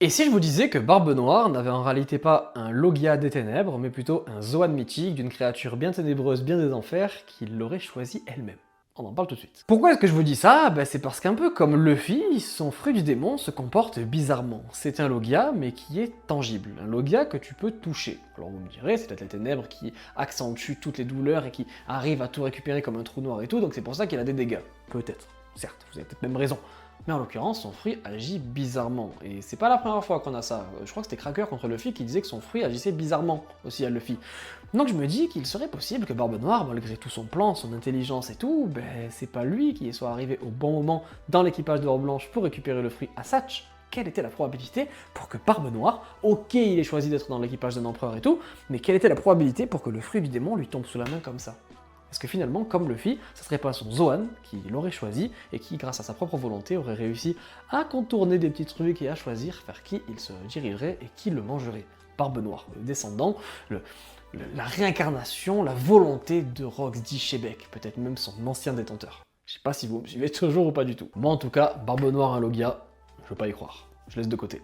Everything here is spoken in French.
Et si je vous disais que Barbe Noire n'avait en réalité pas un Logia des Ténèbres, mais plutôt un Zoan mythique d'une créature bien ténébreuse, bien des enfers, qui l'aurait choisi elle-même? On en parle tout de suite. Pourquoi est-ce que je vous dis ça? C'est parce qu'un peu comme Luffy, son fruit du démon se comporte bizarrement. C'est un Logia, mais qui est tangible. Un Logia que tu peux toucher. Alors vous me direz, c'est peut-être les ténèbres qui accentuent toutes les douleurs et qui arrivent à tout récupérer comme un trou noir et tout, donc c'est pour ça qu'il a des dégâts. Peut-être. Certes, vous avez peut-être même raison. Mais en l'occurrence, son fruit agit bizarrement. Et c'est pas la première fois qu'on a ça. Je crois que c'était Cracker contre Luffy qui disait que son fruit agissait bizarrement aussi à Luffy. Donc je me dis qu'il serait possible que Barbe Noire, malgré tout son plan, son intelligence et tout, c'est pas lui qui soit arrivé au bon moment dans l'équipage de Robe Blanche pour récupérer le fruit à Satch. Quelle était la probabilité pour que Barbe Noire, ok il ait choisi d'être dans l'équipage d'un empereur et tout, mais quelle était la probabilité pour que le fruit du démon lui tombe sous la main comme ça? Est-ce que finalement, comme Luffy, ce serait pas son Zoan qui l'aurait choisi et qui, grâce à sa propre volonté, aurait réussi à contourner des petits trucs et à choisir vers qui il se dirigerait et qui le mangerait? Barbe Noire, le descendant, la réincarnation, la volonté de Rox d'Ishebek, peut-être même son ancien détenteur. Je sais pas si vous me suivez toujours ou pas du tout. Moi en tout cas, Barbe Noire, un Logia, je veux pas y croire. Je laisse de côté.